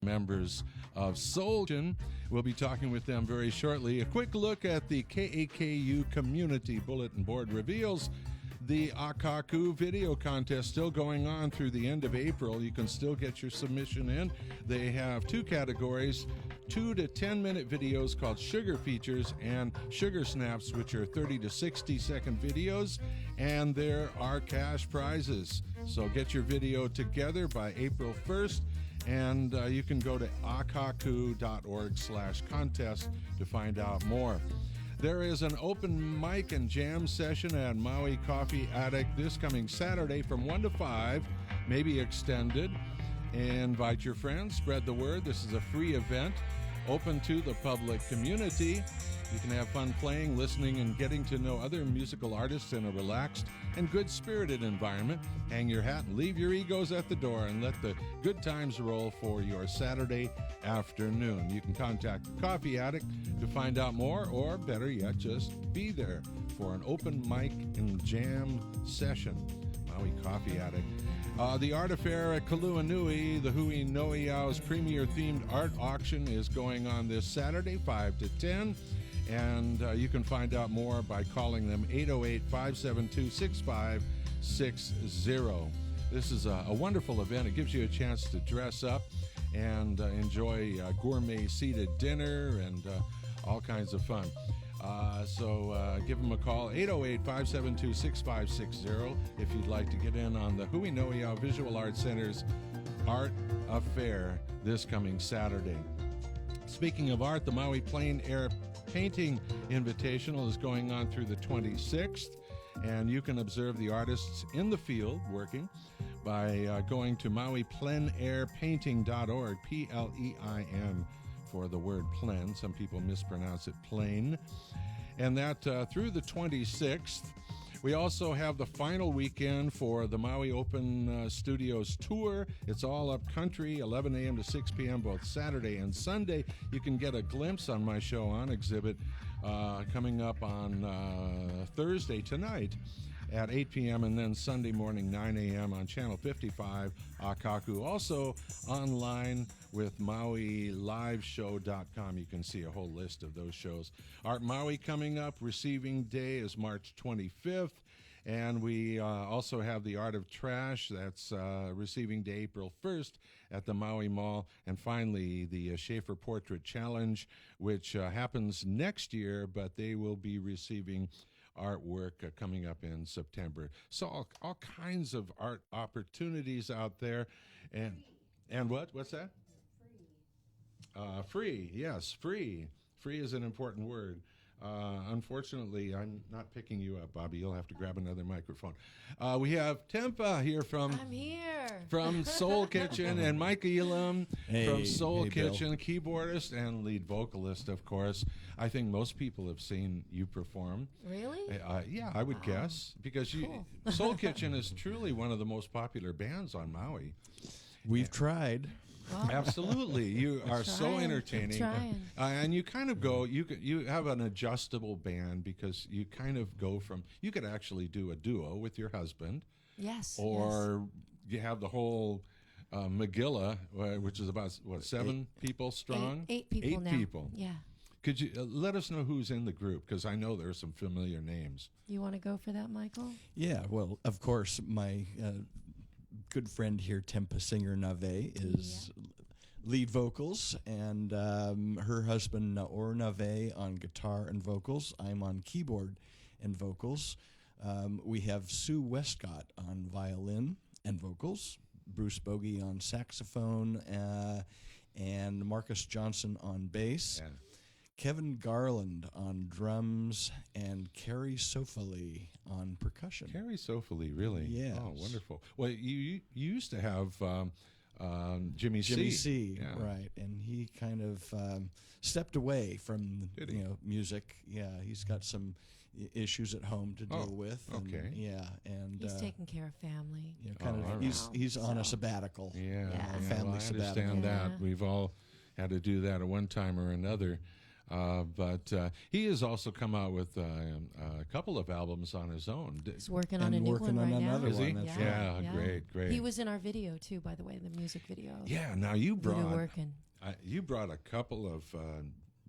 members of Soulkin. We'll be talking with them very shortly. A quick look at the KAKU Community Bulletin Board reveals the Akaku video contest still going on through the end of April. You can still get your submission in. They have two categories, 2 to 10 minute videos called Sugar Features and Sugar Snaps, which are 30 to 60 second videos, and there are cash prizes. So get your video together by April 1st, and you can go to akaku.org/contest to find out more. There is an open mic and jam session at Maui Coffee Attic this coming Saturday from 1 to 5, maybe extended. Invite your friends, spread the word. This is a free event, open to the public community. You can have fun playing, listening, and getting to know other musical artists in a relaxed and good-spirited environment. Hang your hat and leave your egos at the door and let the good times roll for your Saturday afternoon. You can contact the Coffee Addict to find out more, or better yet, just be there for an open mic and jam session. Maui Coffee Addict. The Art Affair at Kaluanui, the Hui Noiau's premier themed art auction, is going on this Saturday, 5 to 10. And you can find out more by calling them 808-572-6560. This is a wonderful event. It gives you a chance to dress up and enjoy gourmet seated dinner and all kinds of fun. So give them a call, 808-572-6560, if you'd like to get in on the Hui Noiau Visual Arts Center's Art Affair this coming Saturday. Speaking of art, the Maui Plein Air Painting Invitational is going on through the 26th, and you can observe the artists in the field working by going to MauiPleinairPainting.org, Plein for the word plen. Some people mispronounce it plain. And that through the 26th. We also have the final weekend for the Maui Open Studios Tour. It's all up country, 11 a.m. to 6 p.m. both Saturday and Sunday. You can get a glimpse on my show on exhibit coming up on Thursday tonight at 8 p.m. and then Sunday morning, 9 a.m. on Channel 55, Akaku. Also online with MauiLiveshow.com. You can see a whole list of those shows. Art Maui coming up. Receiving Day is March 25th. And we also have the Art of Trash. That's Receiving Day, April 1st at the Maui Mall. And finally, the Schaefer Portrait Challenge, which happens next year, but they will be receiving artwork coming up in September. So all kinds of art opportunities out there. And what's that? Free, yes, free. Free is an important word. Unfortunately, I'm not picking you up, Bobby. You'll have to grab another microphone. We have Tempa here from Soul Kitchen, and Mike Elam from Soul Kitchen, Bill. Keyboardist and lead vocalist, of course. I think most people have seen you perform. Really? Yeah, I would guess, because cool. Soul Kitchen is truly one of the most popular bands on Maui. We've tried. Wow. Absolutely, you are so entertaining, and you kind of go. You have an adjustable band because you kind of go from. You could actually do a duo with your husband, yes, or you have the whole Megillah, which is about 7 people strong. Eight people. 8 now. people. Yeah. Could you let us know who's in the group? Because I know there are some familiar names. You want to go for that, Michael? Yeah. Well, of course, my good friend here, Tempa Singer Nave, is lead vocals, and her husband, Naor Nave, on guitar and vocals. I'm on keyboard and vocals. We have Sue Westcott on violin and vocals, Bruce Bogey on saxophone, and Marcus Johnson on bass. Yeah. Kevin Garland on drums, and Carrie Sofali on percussion. Carrie Sofali, really? Yeah. Oh, wonderful. Well, you used to have Jimmy C. Jimmy C, right. And he kind of stepped away from music. Yeah, he's got some issues at home to deal with. Okay. And he's taking care of family. He's on a sabbatical. Yeah. A family sabbatical. I understand that. We've all had to do that at one time or another. But he has also come out with a couple of albums on his own. He's working on And a new working one on right now. another Is he? one, that's Yeah, right. great. He was in our video too, by the way, the music video. Yeah, now you Voodoo brought Working. you brought a couple of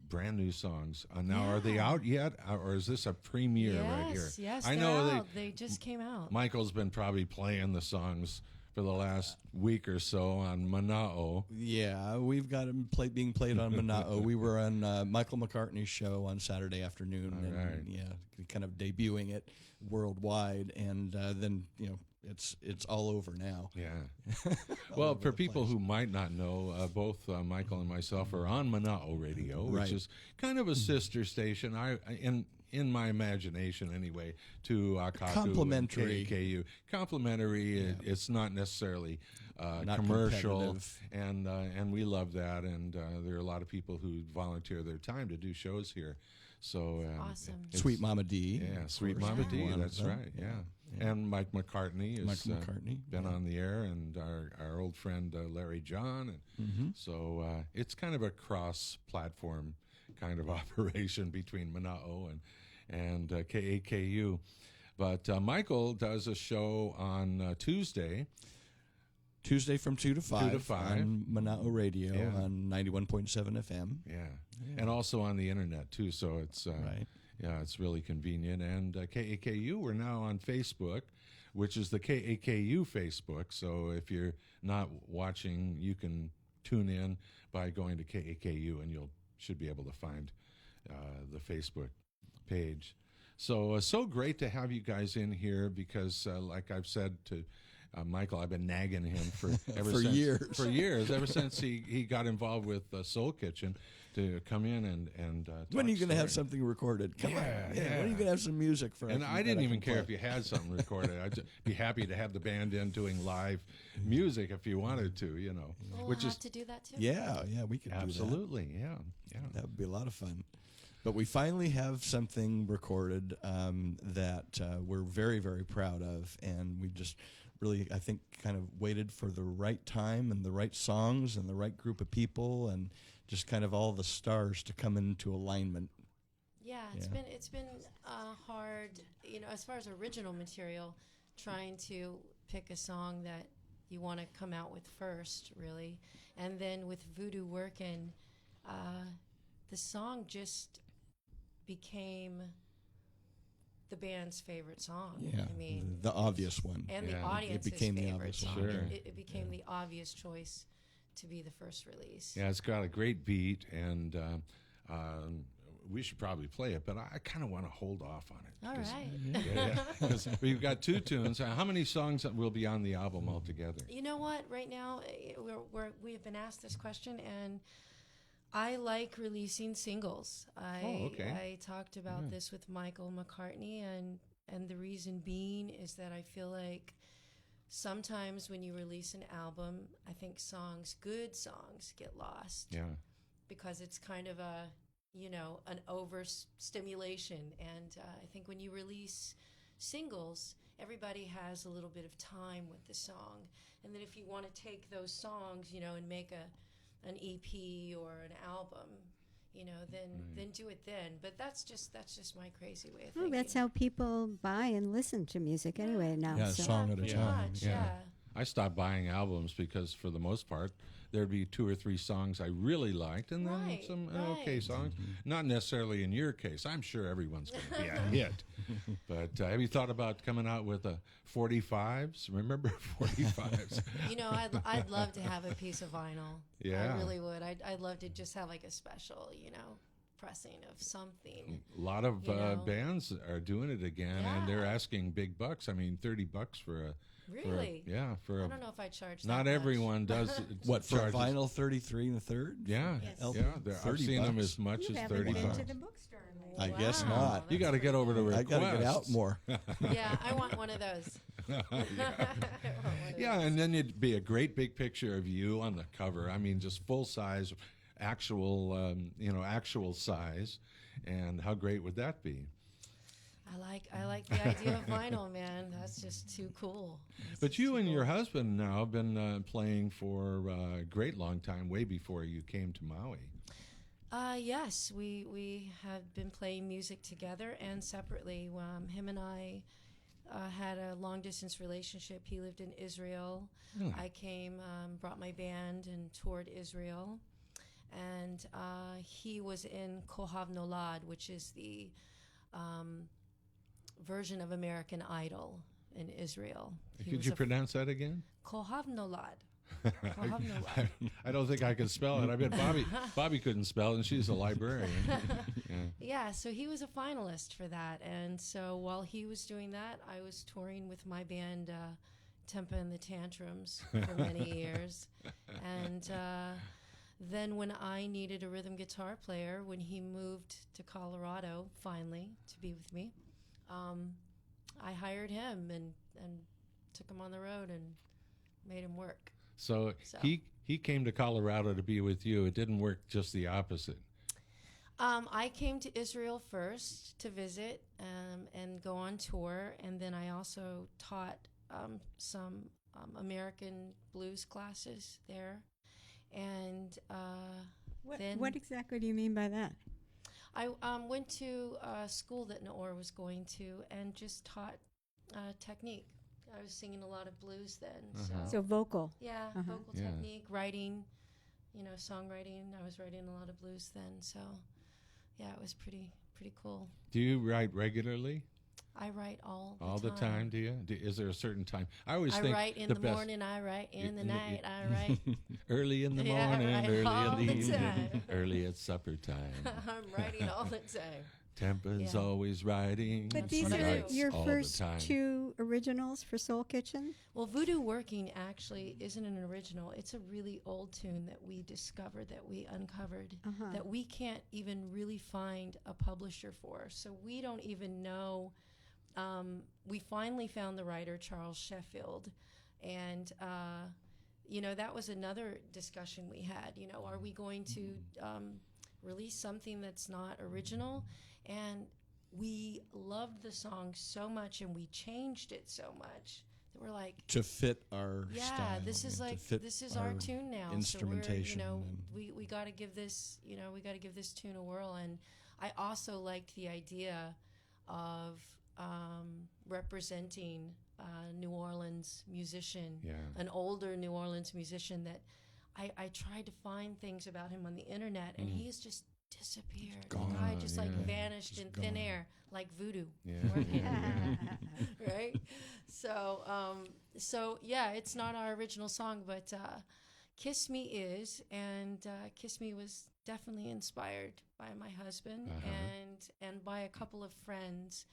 brand new songs. Now, are they Yeah. out yet, or is this a premiere right here? Yes, I they're know out. They just came out. Michael's been probably playing the songs for the last week or so on Mana'o. Yeah, we've got him being played on Mana'o. We were on Michael McCartney's show on Saturday afternoon, All and right. yeah, kind of debuting it worldwide, and then it's all over now. Yeah. All Well, over for the people place. who might not know, both Michael and myself are on Mana'o Radio, which Right. is kind of a sister station. In my imagination, anyway, to Akaku Complimentary. and KKU. Complimentary. Yeah. It's not necessarily Not commercial, competitive. and we love that. And there are a lot of people who volunteer their time to do shows here. So Awesome. it's- Sweet Mama D. Yeah, of Sweet course, Mama is D. one of That's them. right. Yeah. And Mike McCartney has Michael McCartney, been yeah. on the air, and our old friend Larry John, and Mm-hmm. so it's kind of a cross-platform kind of operation between Mana'o and KAKU. But Michael does a show on Tuesday. Tuesday from 2 to 5, 2 to 5. on Mana'o Radio Yeah. on 91.7 FM. Yeah. And also on the internet too. So it's Right. yeah, it's really convenient. And KAKU, we're now on Facebook, which is the KAKU Facebook. So if you're not watching, you can tune in by going to KAKU, and you should be able to find the Facebook page. So so great to have you guys in here because, like I've said to Michael, I've been nagging him for For since, years. For years, ever since he got involved with Soul Kitchen, to come in and When are you talk going to have story. something recorded? Come Yeah, on. yeah. When are you going to have some music for us? And I that didn't even can care play? if you had something recorded. I'd just be happy to have the band in doing live music if you wanted to, We'll which have is to do that too. Yeah, we could do that. absolutely, yeah. That would be a lot of fun. But we finally have something recorded that we're very, very proud of. And we just really, I think, kind of waited for the right time and the right songs and the right group of people and just kind of all the stars to come into alignment. Yeah, Yeah. it's been hard, as far as original material, trying to pick a song that you want to come out with first, really. And then with Voodoo Workin', the song just became the band's favorite song. Yeah, I mean, the obvious one. and Yeah, the it audience's became the favorite obvious song. one. Sure. It became the obvious choice to be the first release. Yeah, it's got a great beat, and we should probably play it, but I kind of want to hold off on it. All 'cause- right. Yeah, because we've got 2 tunes. How many songs will be on the album altogether? You know what? Right now, we have been asked this question, and I like releasing singles. okay. I talked about this with Michael McCartney, and the reason being is that I feel like sometimes when you release an album, I think good songs get lost Yeah. because it's kind of an overstimulation. And I think when you release singles, everybody has a little bit of time with the song. And then if you want to take those songs, and make an EP or an album, then do it then. But that's just my crazy way of thinking. Well, that's how people buy and listen to music anyway now. Yeah, so. song at a pretty time. much, Yeah. yeah. I stopped buying albums because, for the most part, there'd be 2 or 3 songs I really liked, and then Right, some right. okay songs. Not necessarily in your case. I'm sure everyone's going to be a hit. But have you thought about coming out with a 45s? Remember 45s? I'd love to have a piece of vinyl. Yeah. I really would. I'd love to just have like a special, pressing of something. A lot of You know. bands are doing it again, and they're Yeah. asking big bucks. I mean, $30 for a Really? for I a don't know if I charge that not much. everyone does What, for charges- vinyl 33 and a third? Yeah, Yes. LP? yeah. I've 30 seen them bucks? as much You as haven't been 35. to the bookstore lately. I guess Wow, not. You that's got to get over to I Request. got to get out more. Yeah, I want one of those. I want one of Yeah, those. and then it'd be a great big picture of you on the cover. I mean, just full size, actual size. And how great would that be? I like the idea of vinyl, man. That's just too cool. That's But just you too and cool. your husband now have been playing for a great long time, way before you came to Maui. Yes, we have been playing music together and separately. Him and I had a long distance relationship. He lived in Israel. Really? I came, brought my band and toured Israel. And he was in Kohav Nolad, which is the version of American Idol in Israel. Could you pronounce that again? Kohav Nolad. Kohav Nolad. I don't think I could spell it. I bet Bobby couldn't spell it, and she's a librarian. Yeah, so he was a finalist for that. And so while he was doing that, I was touring with my band, Tempa and the Tantrums, for many years. And then when I needed a rhythm guitar player, when he moved to Colorado, finally, to be with me, I hired him and took him on the road and made him work. So he came to Colorado to be with you. It didn't work, just the opposite. I came to Israel first to visit and go on tour, and then I also taught some American blues classes there. And what exactly do you mean by that? I went to a school that Naor was going to and just taught technique. I was singing a lot of blues then. So vocal. Yeah, vocal technique, writing, songwriting. I was writing a lot of blues then. So, yeah, it was pretty cool. Do you write regularly? I write all the time. Do you? Is there a certain time? I write in the morning. I write in the night. I write early in the morning, early all in the the evening, time. early at supper time. I'm writing all the time. Tempa's always writing. But these what I are do. your all first the time. two originals for Soul Kitchen? Well, Voodoo Working actually isn't an original. It's a really old tune that we discovered, that we uncovered, that we can't even really find a publisher for. So we don't even know. We finally found the writer, Charles Sheffield, and that was another discussion we had. Are we going to release something that's not original? And we loved the song so much, and we changed it so much that we're like, to fit our style. this is our tune now. Instrumentation. So we got to give this tune a whirl. And I also liked the idea of representing a New Orleans musician, an older New Orleans musician that I tried to find things about him on the internet, and he's just disappeared. The guy just vanished in thin air, like voodoo. Right? So it's not our original song, but Kiss Me is, and Kiss Me was definitely inspired by my husband and by a couple of friends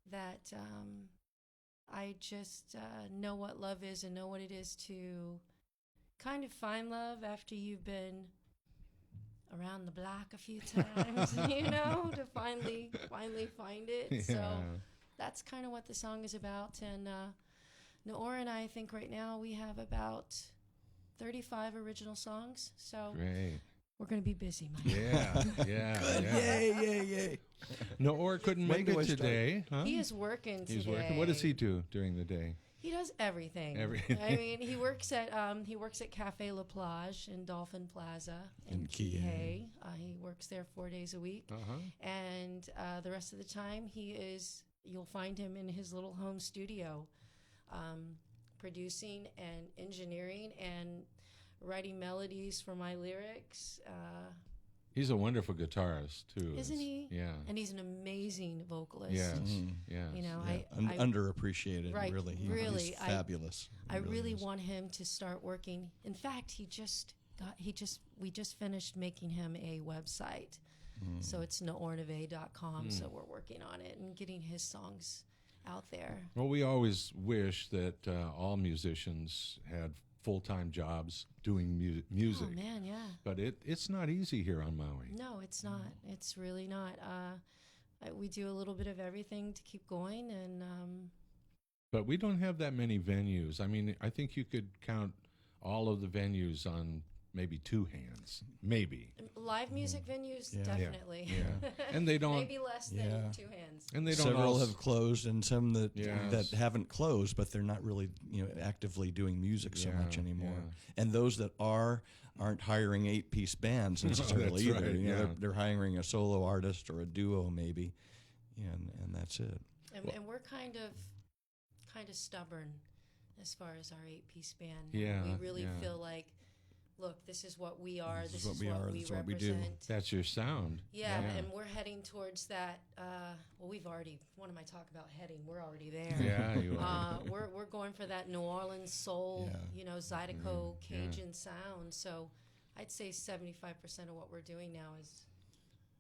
that I just know what love is and know what it is to kind of find love after you've been around the block a few times, to finally find it. Yeah. So that's kind of what the song is about. And Naor and I think right now we have about 35 original songs. So great. We're going to be busy, Mike. Yeah. Yay. Naor couldn't make it today. Huh? He is working today. He's working. What does he do during the day? He does everything. I mean, he works at Cafe La Plage in Dolphin Plaza in Kihei. He works there 4 days a week, and the rest of the time you'll find him in his little home studio, producing and engineering and writing melodies for my lyrics. He's a wonderful guitarist too, isn't he? Yeah, and he's an amazing vocalist. Yes, underappreciated. Right, really, he's fabulous. I really want him to start working. In fact, we just finished making him a website, so it's naornave.com. So we're working on it and getting his songs out there. Well, we always wish that all musicians had full-time jobs doing music. Oh, man, yeah. But it's not easy here on Maui. No, it's not. It's really not. We do a little bit of everything to keep going, and but we don't have that many venues. I mean, I think you could count all of the venues on maybe two hands, maybe. Live music venues, definitely. Yeah. And they don't. Maybe less than two hands. And they don't. Several have closed, and some that haven't closed, but they're not really actively doing music so much anymore. And those that are aren't hiring 8-piece bands necessarily That's either. right, You know, yeah. they're hiring a solo artist or a duo maybe, and that's it. And we're kind of stubborn as far as our 8-piece band. Yeah, We really yeah. feel like, look, this is what we are. This is what we this is what we do. represent. That's your sound. Yeah, and we're heading towards that. Well, we've already. What am I talking about? Heading. We're already there. Yeah, you are. We're going for that New Orleans soul, Zydeco Cajun sound. So, I'd say 75% of what we're doing now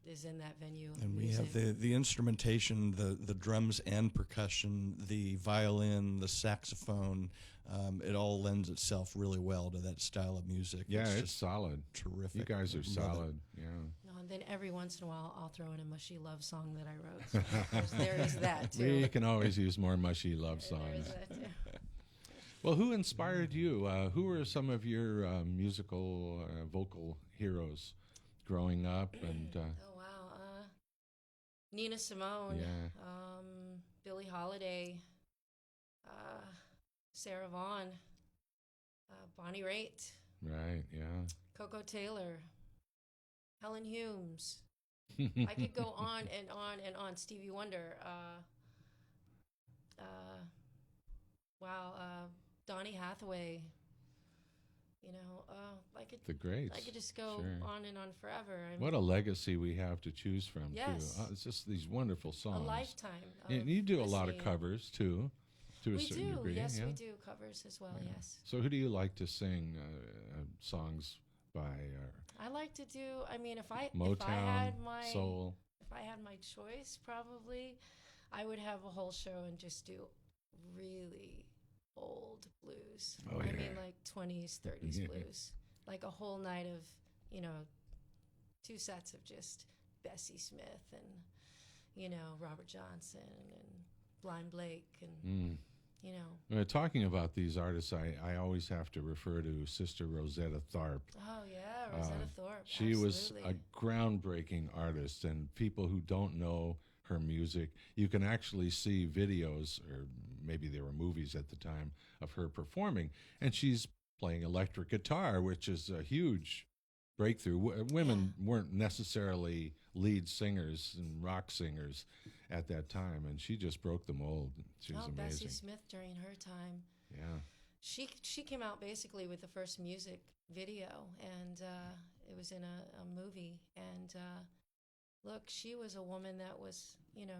is in that venue. And we have the instrumentation, the drums and percussion, the violin, the saxophone. It all lends itself really well to that style of music. Yeah, it's just solid. terrific. You guys are Love it. solid. Yeah. No, and then every once in a while, I'll throw in a mushy love song that I wrote. So there is that too. We can always use more mushy love There songs. is that too. Well, who inspired you? Who were some of your musical, vocal heroes growing up? And Oh wow, Nina Simone, yeah, Billie Holiday, Sarah Vaughan, Bonnie Raitt, right, yeah. Coco Taylor, Helen Humes. I could go on and on and on. Stevie Wonder. Wow, Donny Hathaway. You know, The greats. I could just go Sure. on and on forever. I mean, What a legacy we have to choose from, Yes. too. It's just these wonderful a songs. lifetime. And of you do a lot of listening. covers, too, to a We certain do, degree. yes, yeah? we do covers as well. Yeah. Yes, So who do you like to sing songs by? I like to do. I mean, if I Motown, had my soul. if I had my choice, probably I would have a whole show and just do really old blues. Oh, I yeah. mean, like 20s, 30s Yeah. blues, like a whole night of 2 sets of just Bessie Smith and Robert Johnson and Blind Blake and Talking about these artists, I always have to refer to Sister Rosetta Tharpe. oh yeah, Rosetta Thorpe. She was absolutely. a groundbreaking artist, and people who don't know her music, you can actually see videos, or maybe there were movies at the time, of her performing, and she's playing electric guitar, which is a huge breakthrough. Women weren't necessarily lead singers and rock singers at that time, and she just broke the mold. She was Bessie amazing. Smith during her time. Yeah. She came out basically with the first music video, and it was in a movie. And look, she was a woman that was,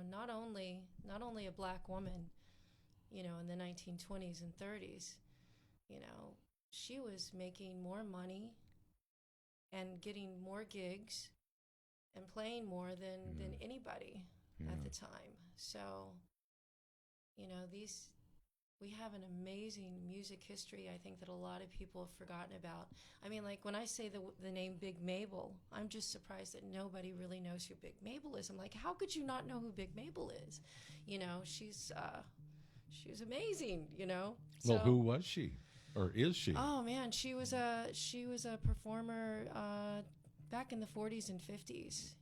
not only a black woman, in the 1920s and 30s. She was making more money and getting more gigs and playing more than anybody at the time. So, we have an amazing music history, I think, that a lot of people have forgotten about. I mean, like, when I say the name Big Mabel, I'm just surprised that nobody really knows who Big Mabel is. I'm like, how could you not know who Big Mabel is? She was amazing, Well, So- who was she, or is she? Oh man, she was a performer back in the 40s and 50s,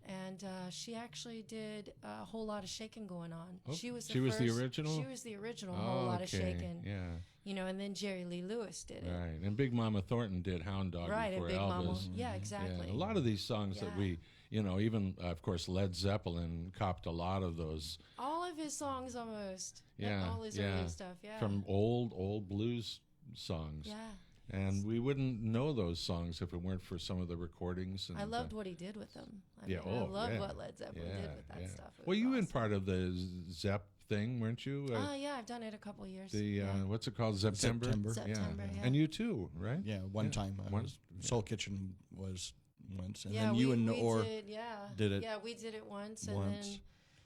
and she actually did a whole lot of shaking going on. Oh, She was the she was the first- original? She was the original. Whole lot of Okay, shaking. Yeah, And then Jerry Lee Lewis did it. right. And Big Mama Thornton did Hound Dog Right, and before Big Elvis. Mama. Yeah, exactly. Yeah, a lot of these songs that Yeah. we, even of course Led Zeppelin copped a lot of those All of his songs almost. Yeah, All his yeah. early stuff. Yeah. from old blues songs. Yeah. And we wouldn't know those songs if it weren't for some of the recordings. And, I loved what he did with them. I yeah, mean, I oh, loved yeah. what Led Zeppelin did with that stuff. It Well, was you were awesome. part of the Zepp thing, weren't you? Oh yeah, I've done it a couple of years. The yeah. what's it called? September. September, yeah. And you too, right? Yeah, one time. One- Soul Kitchen was once, and yeah, then you we and Noor did, did it Yeah, we did it once, and once. then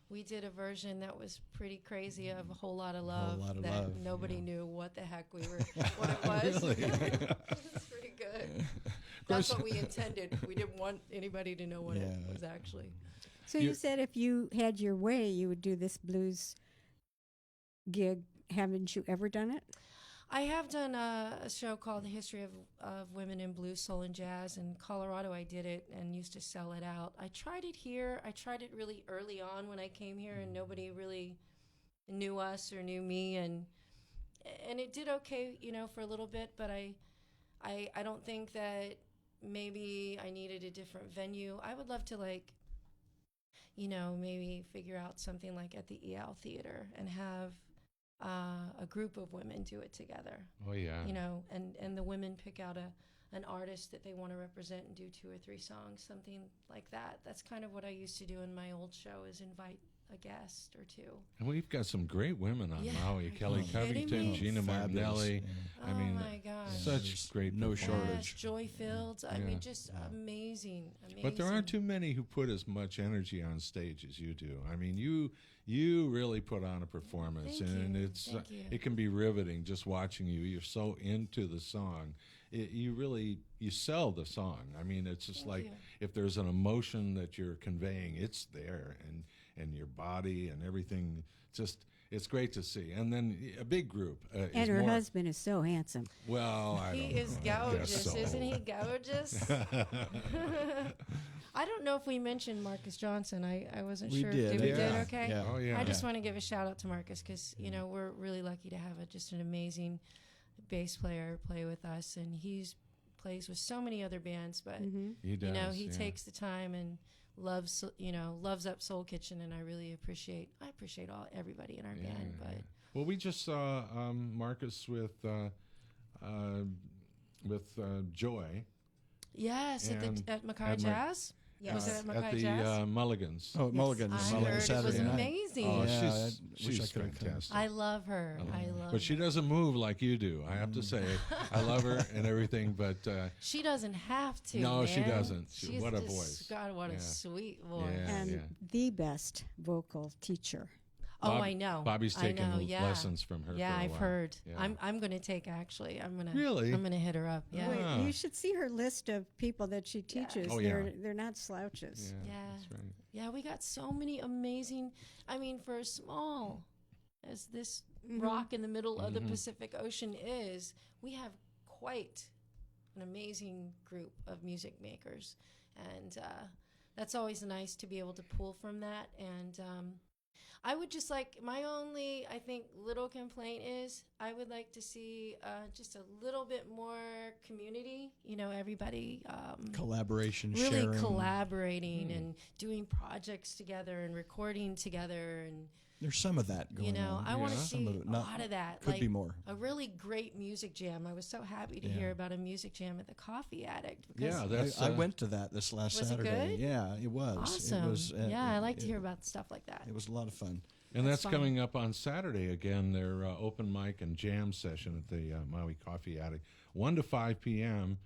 we did a version that was pretty crazy of A Whole Lot of Love. Lot of that Love, nobody yeah. knew what the heck we were, what it was. Really? It's pretty good. That's what we intended. We didn't want anybody to know what it Yeah. was actually. So you said if you had your way, you would do this blues gig. Haven't you ever done it? I have done a show called The History of Women in Blues, Soul, and Jazz. In Colorado, I did it and used to sell it out. I tried it here. I tried it really early on when I came here, and nobody really knew us or knew me. And it did okay, for a little bit, but I I don't think that maybe I needed a different venue. I would love to, like, maybe figure out something like at the EL Theater and have a group of women do it together. Oh yeah. And the women pick out an artist that they want to represent and do 2 or 3 songs, something like that. That's kind of what I used to do in my old show, is invite a guest or 2. And we've got some great women on Yeah. Maui. Kelly you kidding Covington, me? Gina Fabulous, Martinelli. yeah. I mean, my gosh. such great no performers. shortage. Yes, Joy Fields. I Yeah. mean, just amazing. But there aren't too many who put as much energy on stage as you do. I mean, you really put on a performance, Thank and you. it's Thank you. it can be riveting just watching you. You're so into the song. You sell the song. I mean, it's just Thank like you. if there's an emotion that you're conveying, it's there, and your body and everything. It's great to see. And then a big group. And is her more, husband is so handsome. Well, I He don't know. is I guess gorgeous, so. isn't he? Gorgeous. I don't know if we mentioned Marcus Johnson. I wasn't We sure. did. We Yeah. did? Okay. Yeah. Oh yeah. I just want to give a shout out to Marcus because, we're really lucky to have just an amazing bass player play with us. And plays with so many other bands, but, He does. he yeah. takes the time and loves up Soul Kitchen. And I really appreciate everybody in our band. Yeah. But Well, we just saw Marcus with Joy yes, And at Mackay at Jazz. Was it at at Mackay the Jazz? Mulligans. Oh, Mulligan's. I Mulligan's heard it Saturday was night. amazing. Oh, Yeah, I she's wish I could've come. fantastic. I love her. I love But she her. doesn't move like you do. I have to say, I love her and everything. But She doesn't have to. No, she man. doesn't. She's what a just- voice. God, what Yeah. a sweet voice. Yeah. And the best vocal teacher. Oh, Bob- I know. Bobby's I taken know, yeah. lessons from her. Yeah, for a I've while. heard. Yeah. I'm going to take actually. Really? I'm gonna hit her up. Yeah. Wait, Ah. you should see her list of people that she teaches. Oh, yeah. They're not slouches. Yeah, Yeah. that's right. Yeah, we got so many amazing. I mean, for as small as this rock in the middle of the Pacific Ocean is, we have quite an amazing group of music makers, and that's always nice to be able to pull from that. And I would just like, my only, I think, little complaint is I would like to see just a little bit more community. Everybody Collaboration, really sharing. collaborating and doing projects together and recording together, and There's some of that going on. I want to Yeah. see Some of it, a not- lot of that. Could like be more. a really great music jam. I was so happy to Yeah. hear about a music jam at the Coffee Addict. Because Yeah, that's. I went to that this last Was it Saturday. good? Yeah, it was. awesome. It was, Yeah, I like to it- hear about stuff like that. It was a lot of fun. And That's that's fun. coming up on Saturday again, their open mic and jam session at the Maui Coffee Attic, 1 to 5 p.m.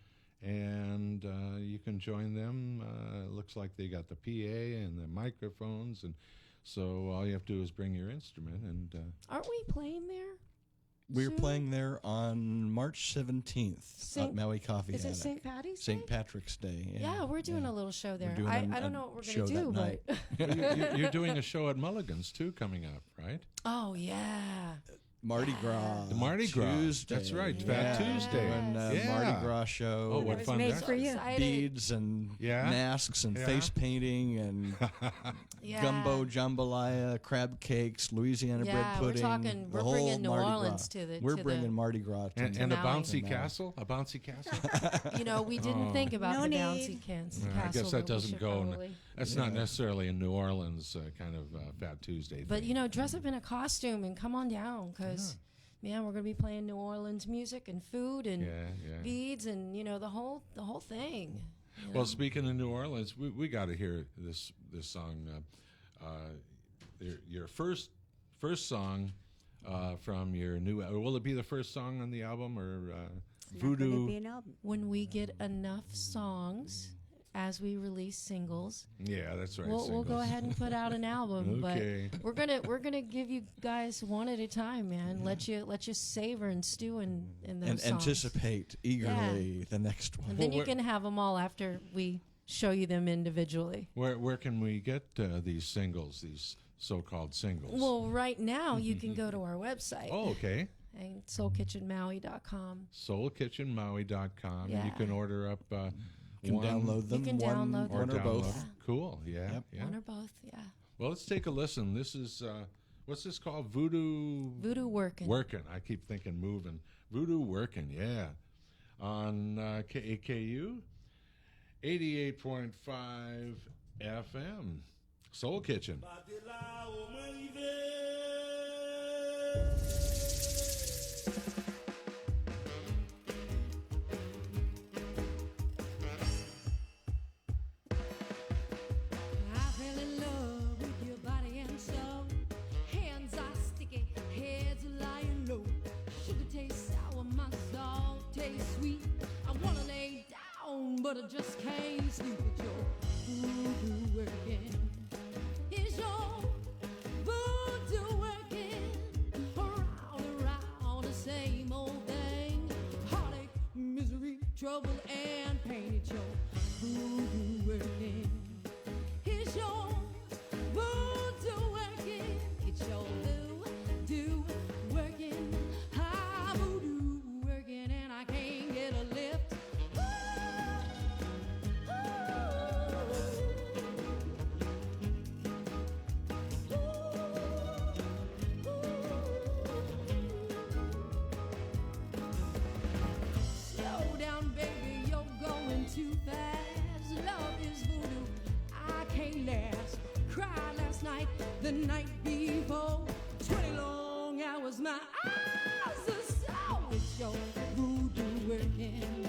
And you can join them. Looks like they got the PA and the microphones. And so all you have to do is bring your instrument. And Aren't we playing there? We're soon? playing there on March 17th Saint- at Maui Coffee Is it Attic. St. Patty's St. Day? Patrick's Day. Yeah, we're doing a little show there. doing I a don't know what we're show going to do, that but. night. you're doing a show at Mulligan's, too, coming up, right? Oh, yeah. Mardi Gras. The Mardi Gras. Tuesday. That's right, Yeah. Fat Tuesday. Doing a Yeah. Mardi Gras show. Oh, what It was fun made that for is. you. Excited. Beads and Yeah? masks and Yeah. face painting and Yeah. gumbo jambalaya, crab cakes, Louisiana bread Yeah, pudding. we're the whole bringing New Mardi Orleans Gras. to the. We're to bringing Mardi Gras to And a Maui. bouncy Maui. castle? A bouncy castle? We didn't think about No the need. bouncy cans. Yeah, I castle, guess that but we doesn't should go. probably- That's not necessarily a New Orleans kind of Fat Tuesday But thing. dress up in a costume and come on down, because man, we're gonna be playing New Orleans music and food and Yeah. beads and the whole thing. Well, speaking of New Orleans, we got to hear this song. Your first song from your new. Will it be the first song on the album or It's not gonna Voodoo? be an album. When we get enough songs as we release singles, Yeah, that's right. we'll go singles. ahead and put out an album. Okay. But we're gonna give you guys one at a time, man. Let you savor and stew in those and songs. anticipate eagerly the next one. And then Well, you can have them all after we show you them individually. Where can we get these singles? These so-called singles. Well, right now you can go to our website. Oh, okay. And soulkitchenmaui.com. SoulKitchenMaui.com. Yeah. And you can order up. You can one download them. You can one, download one them. or both. download. Cool. Yeah. Yep. Yeah. One or both, yeah. Well, let's take a listen. This is what's this called? Voodoo Voodoo Workin'. Working. I keep thinking moving. Voodoo Working. Yeah. on KAKU 88.5 FM. Soul Kitchen. But I just can't sleep with your voodoo working. Is your voodoo working around and around the same old thing? Heartache, misery, trouble, and pain. It's your voodoo working. Is your voodoo working? It's your voodoo working. I voodoo working, and I can't get a lift. Too fast, love is voodoo, I can't last. Cried last night, the night before, 20 long hours, my eyes are so. It's your voodoo working.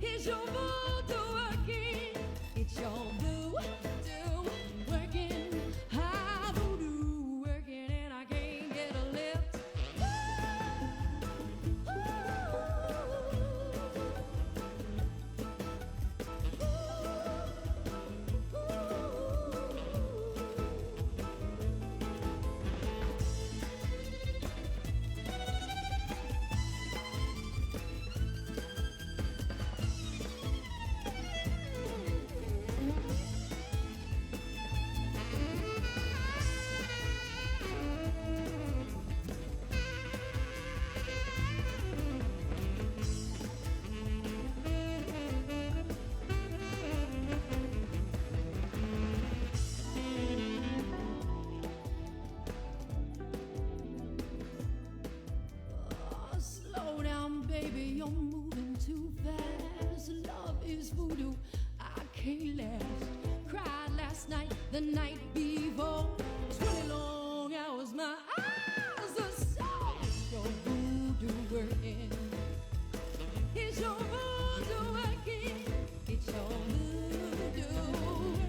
It's your voodoo working. It's your voodoo working. I voodoo working, and I can't get a lift. Baby, you're moving too fast. Love is voodoo, I can't last. Cried last night, the night before, 20 long hours, my eyes are so. It's your voodoo working. It's your voodoo working. It's your voodoo working.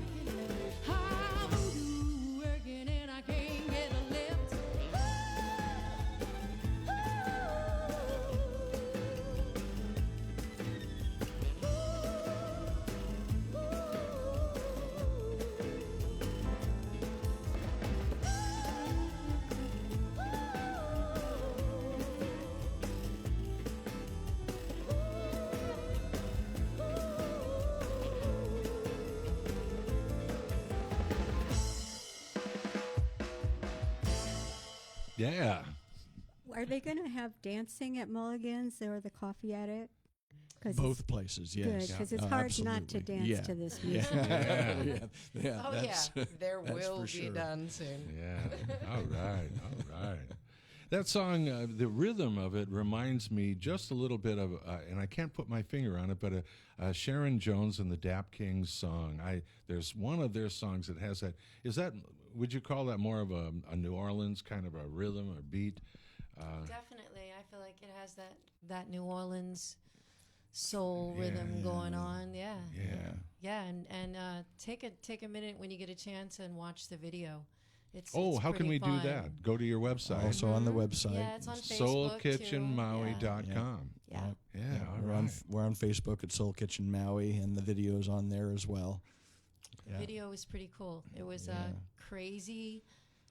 I'm voodoo working, and I can't get a lift. Yeah. Are they going to have dancing at Mulligan's or the Coffee Attic? Both places, yes. Because it's hard not to absolutely. dance to this music. Yeah. Oh that's- yeah, there that's will for be sure. dancing. Yeah. All right. That song, the rhythm of it reminds me just a little bit of, and I can't put my finger on it, but Sharon Jones and the Dap Kings song. There's one of their songs that has that. Would you call that more of a New Orleans kind of a rhythm or beat? Definitely, I feel like it has that New Orleans soul rhythm going on. Yeah, and take a minute when you get a chance and watch the video. It's how can pretty we fun. do that? Go to your website. Also on the website. Yeah, it's on Facebook soulkitchenmaui.com. Yeah. Yeah, We're on Facebook at Soul Kitchen Maui, and the video's on there as well. The video was pretty cool. It was a crazy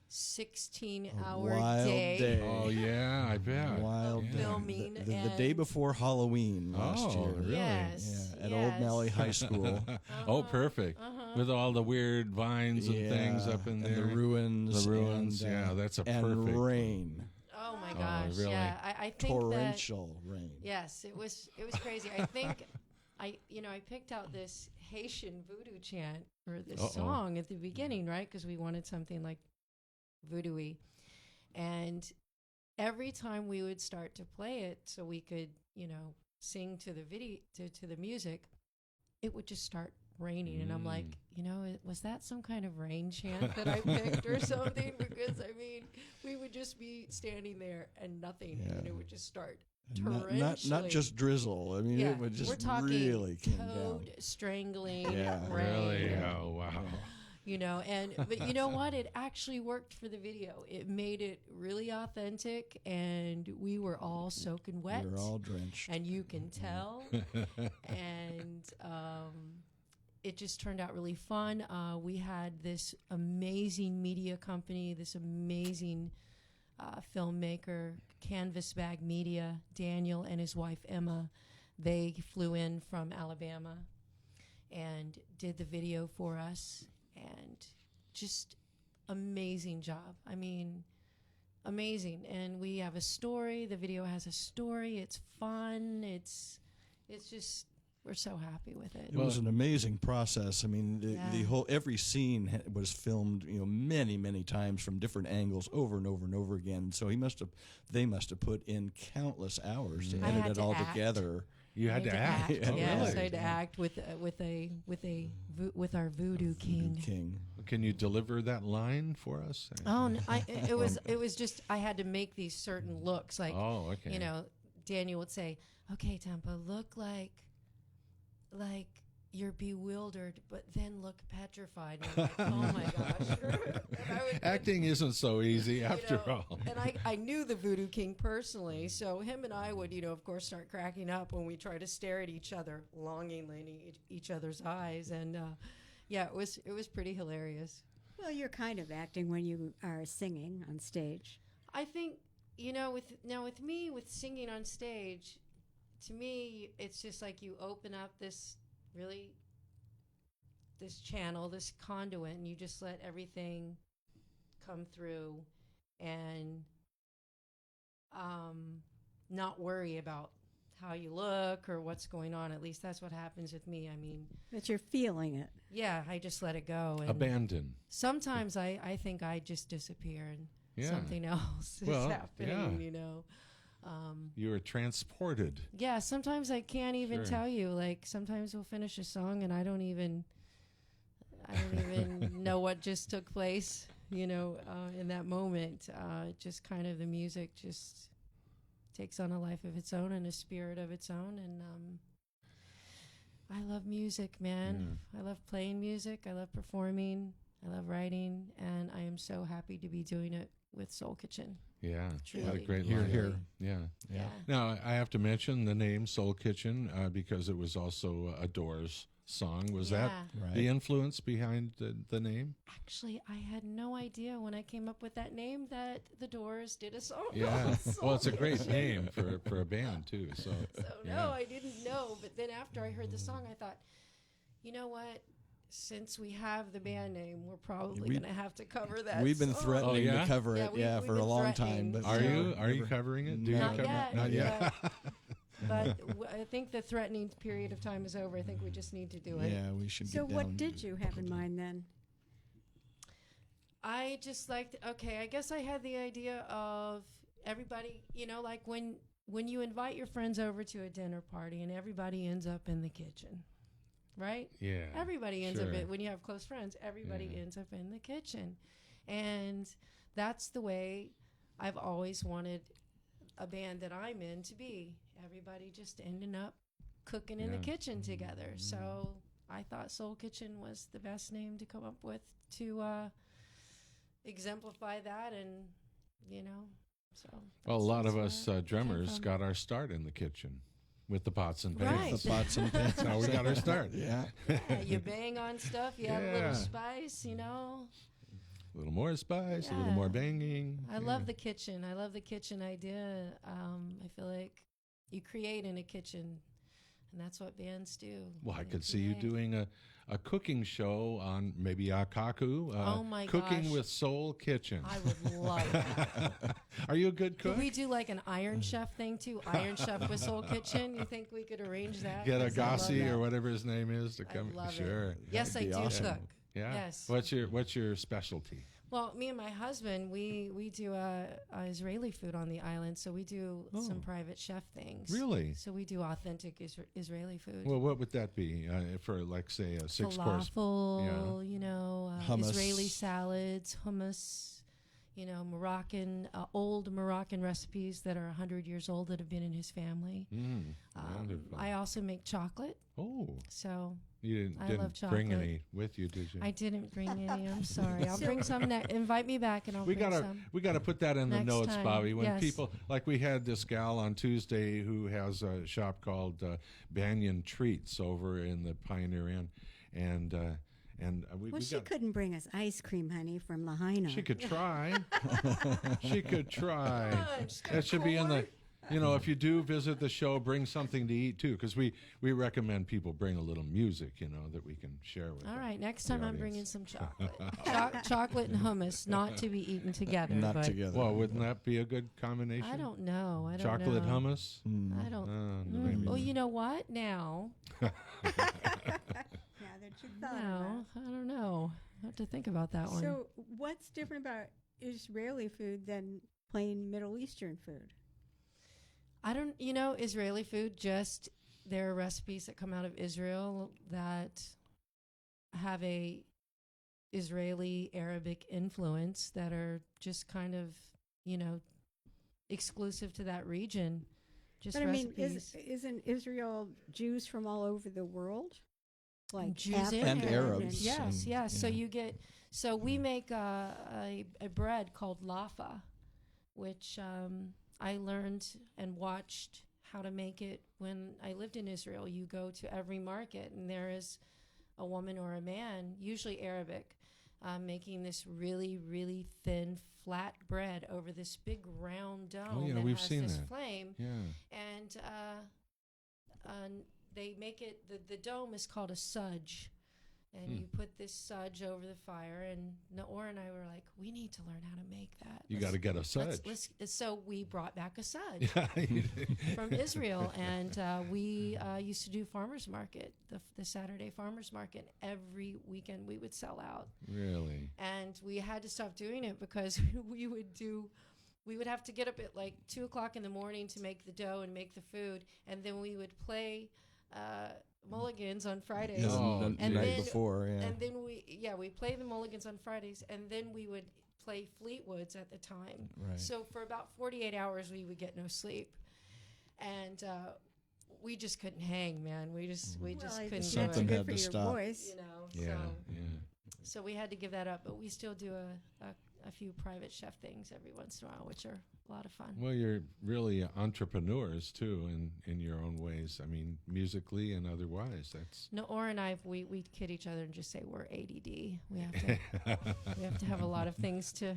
16-hour wild day. Oh, yeah, I bet. Wild day. filming. The day before Halloween last year. Really? Yes. Yeah, at Old Malley High School. Oh, perfect. With all the weird vines and things up in there. And the ruins. The ruins, and, that's a and perfect. rain. Oh my gosh! really? Yeah, I think Torrential rain. Yes, it was crazy. I think I picked out this Haitian voodoo chant or this song at the beginning, right? Because we wanted something like voodoo-y, and every time we would start to play it, so we could sing to the video to the music, it would just start raining, and I'm like, was that some kind of rain chant that I picked or something? Because I mean, we would just be standing there and nothing, and it would just start torrentially. Not just drizzle. I mean, it would just we're talking really come down. toad strangling rain. Really? Oh, wow. But you know what? It actually worked for the video. It made it really authentic, and we were all soaking wet. We were all drenched. And you can tell. And it just turned out really fun. We had this amazing media company, this amazing filmmaker, Canvas Bag Media, Daniel and his wife Emma. They flew in from Alabama and did the video for us, and just amazing job. I mean, amazing. And we have a story. The video has a story. It's fun. It's just, we're so happy with it. It was an amazing process. I mean, the whole every scene was filmed, many times from different angles, over and over and over again. So they must have put in countless hours to edit it all together. You had to act. Yes, really? I had to act with our Voodoo King. Can you deliver that line for us? Oh, no, it was just I had to make these certain looks. Like, Daniel would say, "Okay, Tempa, look like you're bewildered, but then look petrified." And I'm like, oh my gosh. Acting isn't so easy after all. And I knew the Voodoo King personally, so him and I would, of course, start cracking up when we try to stare at each other longingly in each other's eyes. And it was pretty hilarious. Well, you're kind of acting when you are singing on stage. I think, with me, with singing on stage, to me, it's just like you open up this channel, this conduit, and you just let everything come through and not worry about how you look or what's going on. At least that's what happens with me. I mean, but you're feeling it. Yeah, I just let it go. And abandon. Sometimes I think I just disappear and something else is happening, You were transported. Yeah, sometimes I can't even tell you. Like, sometimes we'll finish a song and I don't even know what just took place, in that moment. Just kind of the music just takes on a life of its own and a spirit of its own. And I love music, man. I love playing music. I love performing. I love writing. And I am so happy to be doing it with Soul Kitchen. Yeah, Truly. what a great Here, line. here. Yeah. Now, I have to mention the name Soul Kitchen because it was also a Doors song. Was that the influence behind the name? Actually, I had no idea when I came up with that name that the Doors did a song. Yeah. Well, it's a great name for a band, too. So no, I didn't know. But then after I heard the song, I thought, you know what? Since we have the band name, we're probably going to have to cover that. We've been song. threatening to cover it, for a long time. But are you covering it? Not yet. But I think the threatening period of time is over. I think we just need to do it. Yeah, we should. So, what did you have in mind then? I just liked. Okay, I guess I had the idea of everybody. Like when you invite your friends over to a dinner party and everybody ends up in the kitchen. Right? Yeah. Everybody ends up when you have close friends, everybody ends up in the kitchen. And that's the way I've always wanted a band that I'm in to be. Everybody just ending up cooking in the kitchen together. So I thought Soul Kitchen was the best name to come up with to exemplify that. And, so. Well, a lot of us drummers got our start in the kitchen. With the pots and pans. Right. The pots and pans. That's how we got our start. Yeah, you bang on stuff, you add a little spice, A little more spice, a little more banging. I love the kitchen. I love the kitchen idea. I feel like you create in a kitchen, and that's what bands do. Well, I could see you doing a cooking show on maybe Akaku. Oh my Cooking gosh. with Soul Kitchen. I would love that. Are you a good cook? Could we do like an Iron Chef thing too? Iron Chef with Soul Kitchen? You think we could arrange that? Get a 'Cause I love Gossi that. or whatever his name is to come. I love Sure. it. Yes, I be do awesome. cook. Yeah. Yes. What's your specialty? Well, me and my husband, we do Israeli food on the island, so we do some private chef things. Really? So we do authentic Israeli food. Well, what would that be for, like, say, a 6-course? Falafel, Hummus. Israeli salads, hummus, Moroccan, old Moroccan recipes that are 100 years old that have been in his family. Wonderful. I also make chocolate, Oh, so you I didn't love bring chocolate. any with you, did you? I didn't bring any. I'm sorry. I'll bring some. Invite me back, and I'll we bring gotta some. we gotta put that in the Next notes, time, Bobby. When yes. people, like, we had this gal on Tuesday who has a shop called Banyan Treats over in the Pioneer Inn, and we Well, she got, couldn't bring us ice cream, honey, from Lahaina. she could try. She could try. Lunch, That should be in the. corn. If you do visit the show, bring something to eat too, because we recommend people bring a little music, that we can share with. All the- right, next the time I'm audience. bring some chocolate. Chocolate and hummus, not to be eaten together. Not but together. Well, wouldn't that be a good combination? I don't know. Chocolate know. hummus. I don't. Maybe Oh, not. you know what? Now, Now that you thought about no, I don't know. I have to think about that it. one. So, what's different about Israeli food than plain Middle Eastern food? I don't. Israeli food. Just there are recipes that come out of Israel that have a Israeli Arabic influence that are just kind of exclusive to that region. Just But I mean, recipes. isn't Israel Jews from all over the world? Like Jews Africa and Arabs. Yes, and- yes. So yeah. so we make a bread called lafa, which I learned and watched how to make it when I lived in Israel. You go to every market and there is a woman or a man, usually Arabic, making this really, really thin, flat bread over this big round dome yeah, that we've has seen this that. flame. Yeah. And they make it, the dome is called a sudge. And you put this sudge over the fire. And Naor and I were like, we need to learn how to make that. You got to get a sudge. So we brought back a sudge Yeah. from Israel. And we used to do farmer's market, the Saturday farmer's market. Every weekend we would sell out. Really? And we had to stop doing it because we would have to get up at like 2:00 in the morning to make the dough and make the food, and then we would play mulligans on Fridays. Yeah, Oh, the and night then- before, yeah. And then we play the mulligans on Fridays, and then we would play Fleetwoods at the time. Right. So for about 48 hours, we would get no sleep, and we just couldn't hang, man. We just Well, couldn't do Something it. good had for to your stop. voice. Yeah. So we had to give that up, but we still do a few private chef things every once in a while, which are a lot of fun. Well, you're really entrepreneurs too, in your own ways. I mean, musically and otherwise. That's Naor and I, we kid each other and just say we're ADD. We have to have a lot of things to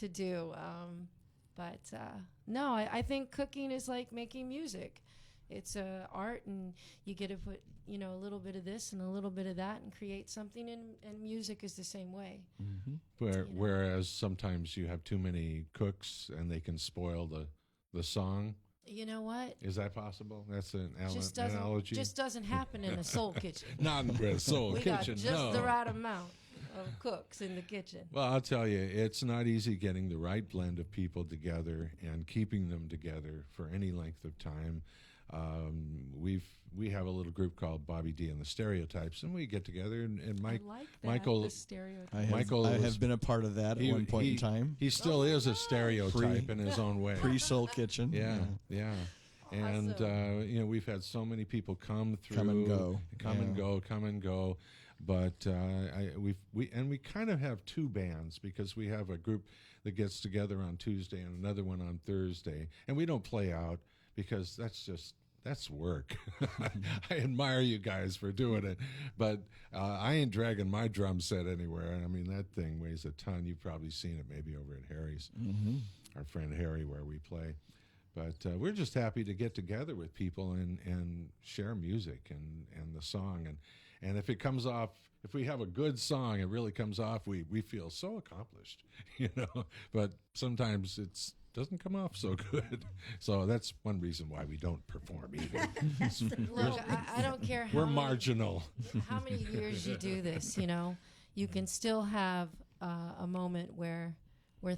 do. But no, I think cooking is like making music. It's art, and you get to put a little bit of this and a little bit of that and create something. And music is the same way. whereas sometimes you have too many cooks and they can spoil the song. You know what? Is that possible? That's an Just analogy. doesn't happen in a soul kitchen. Not in the soul We kitchen. got just no. the right amount of cooks in the kitchen. Well, I'll tell you, it's not easy getting the right blend of people together and keeping them together for any length of time. We have a little group called Bobby D and the Stereotypes, and we get together and Mike, I like that, Michael, the stereotype. I have been a part of that at one point in time. He still is a stereotype in his own way. Pre-Soul Kitchen. Yeah. And Awesome. we've had so many people come through, Come and go. come and go. But we kind of have two bands because we have a group that gets together on Tuesday and another one on Thursday, and we don't play out because that's work. I admire you guys for doing it, but I ain't dragging my drum set anywhere. I mean, that thing weighs a ton. You've probably seen it maybe over at Harry's, our friend Harry, where we play. But we're just happy to get together with people and share music and the song. And if it comes off, if we have a good song, it really comes off, we feel so accomplished, But sometimes it doesn't come off so good. So that's one reason why we don't perform either. Look, I don't care We're marginal. how many years you do this, you can still have a moment where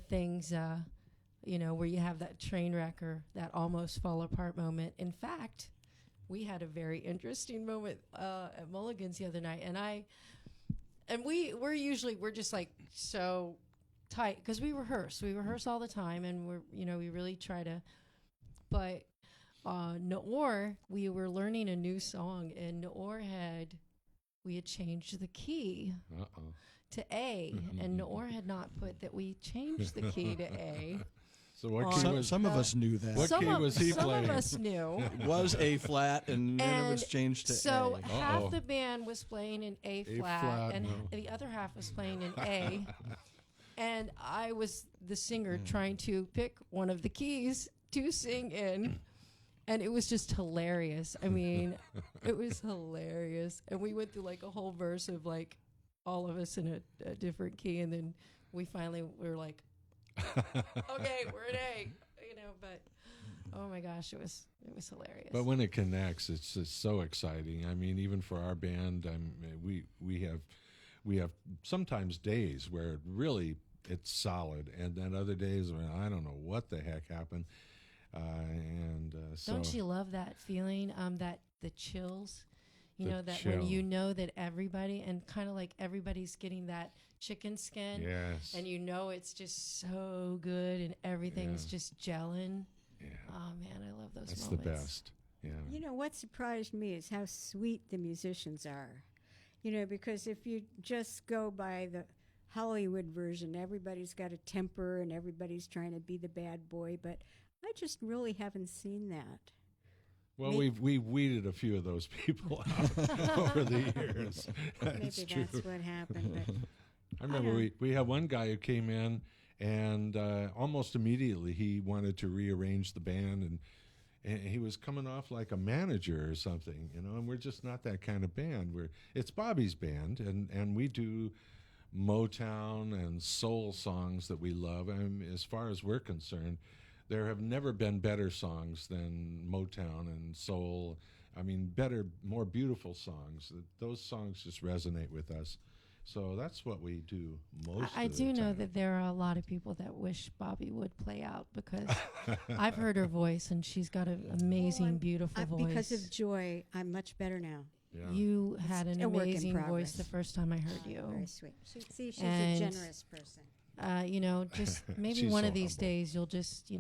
things, where you have that train wreck or that almost fall apart moment. In fact, we had a very interesting moment at Mulligan's the other night, and we're just like so tight because we rehearse all the time, and we really try to, but Noor, we were learning a new song, and we had changed the key to A, and Noor had not put that we changed the key to A. So what key was Some of us knew that. What key was he some playing? of us knew. It was A flat, and then it was changed to so A. half the band was playing in A flat, flat, and no. the other half was playing in A. And I was the singer trying to pick one of the keys to sing in. And it was just hilarious. I mean, it was hilarious. And we went through like a whole verse of like all of us in a different key. And then we were like, okay, we're in A, but oh my gosh, it was hilarious. But when it connects, it's just so exciting. I mean, even for our band, we have sometimes days where it's solid, and then other days when I don't know what the heck happened. So don't you love that feeling? That the chills, that chill. when you know that everybody and kind of like everybody's getting that chicken skin, yes, and it's just so good and everything's just gelling. Yeah. Oh man, I love those That's moments. the best. Yeah. What surprised me is how sweet the musicians are. Because if you just go by the Hollywood version, everybody's got a temper and everybody's trying to be the bad boy, but I just really haven't seen that. Well, we've weeded a few of those people out over the years. Maybe that's what happened. But I remember we had one guy who came in, and almost immediately he wanted to rearrange the band, and he was coming off like a manager or something, and we're just not that kind of band. It's Bobby's band, and we do Motown and soul songs that we love. As far as we're concerned, there have never been better songs than Motown and soul. I mean, better, more beautiful songs. Those songs just resonate with us. So that's what we do most I of the do know time. that there are a lot of people that wish Bobby would play out because I've heard her voice and she's got an amazing, beautiful voice. Because of Joy, I'm much better now. Yeah. You had an a work in amazing voice progress. the first time I heard you. Very sweet. See, she's And, a generous person. Just maybe She's one so of these humble. days you'll just,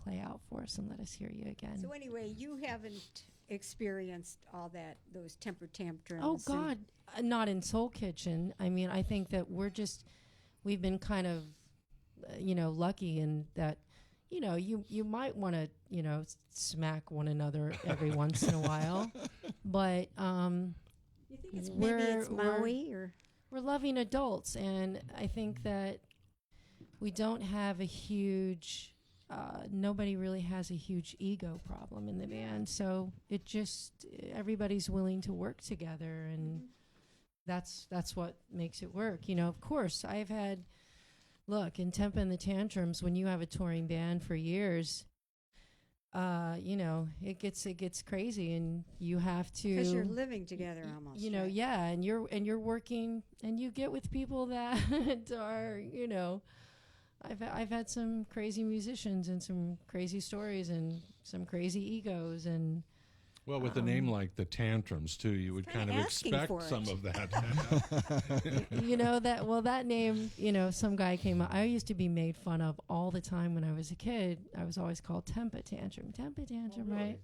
play out for us and let us hear you again. So anyway, you haven't experienced all those temper tantrums. Oh and- God, not in Soul Kitchen. I mean, I think that we've been kind of, lucky in that, you might want to, smack one another every once in a while, but You think it's maybe it's Maui or? we're loving adults, and I think that we don't have a huge. Nobody really has a huge ego problem in the band, so it just everybody's willing to work together, and that's what makes it work. Of course, I've had in Tempa and the Tantrums when you have a touring band for years. It gets crazy, and you have to Because you're living together almost. right? yeah, and you're working, and you get with people that are I've had some crazy musicians and some crazy stories and some crazy egos and Well, with a name like the Tantrums too, you would kind of asking expect for some it. of that. that name, some guy came up. I used to be made fun of all the time when I was a kid. I was always called Tempa Tantrum, right?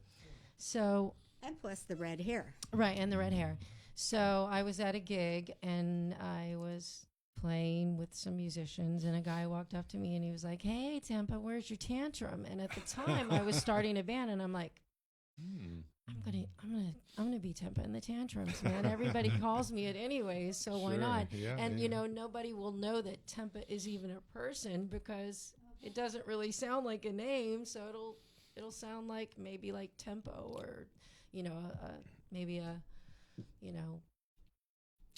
So And plus the red hair. right, and the red hair. So I was at a gig and I was playing with some musicians, and a guy walked up to me and he was like, "Hey, Tempa, where's your tantrum?" And at the time, I was starting a band, and I'm like, I'm gonna be Tempa in the Tantrums, man. Everybody calls me it anyways, so why Sure, not? yeah, And yeah. nobody will know that Tempa is even a person because it doesn't really sound like a name. So it'll sound like maybe like tempo or maybe a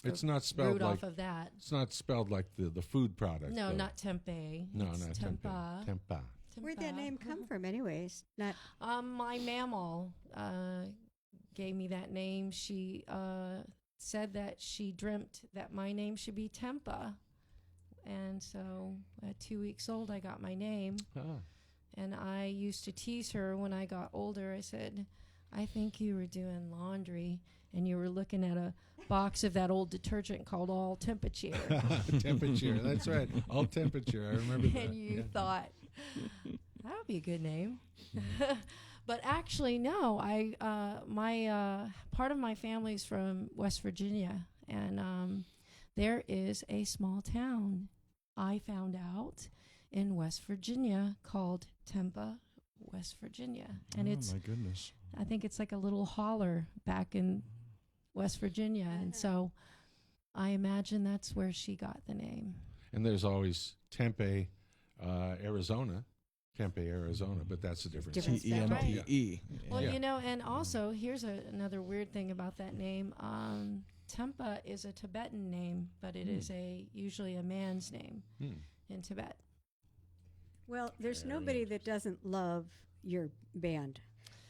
It's not spelled root like off of that. it's not spelled like the food product. No, though. not tempeh. No, It's not Tempa. Tempa. Where'd that Tempa. name come from, anyways? Not My mammal gave me that name. She said that she dreamt that my name should be Tempa. And so at 2 weeks old, I got my name. Ah. And I used to tease her when I got older. I said, I think you were doing laundry and you were looking at a box of that old detergent called All Temperature. Temperature, that's right. All Temperature, I remember that. And you thought, that would be a good name. But actually, no. My part of my family's from West Virginia, and there is a small town I found out in West Virginia called Tempa, West Virginia, and it's my goodness. I think it's like a little holler back in West Virginia, and so I imagine that's where she got the name. And there's always Tempe, Arizona. Tempe, Arizona, but that's a different Different city. spelling. Tempe. Well, Yeah. you know, and also here's another weird thing about that name. Tempa is a Tibetan name, but it is usually a man's name in Tibet. Well, there's Very nobody that doesn't love your band.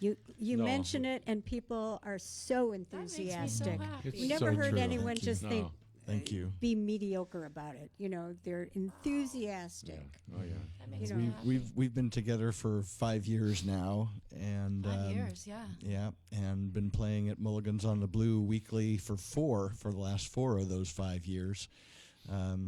You No. mention it, and people are so That makes me so enthusiastic. happy. It's We never so heard true. anyone Thank you. just think, No. Thank you. be mediocre about it. You know, they're enthusiastic. Oh, yeah. That makes You me know, happy. We've been together for 5 years now, and 5 years, yeah. yeah, and been playing at Mulligan's on the Blue weekly for the last 4 of those 5 years.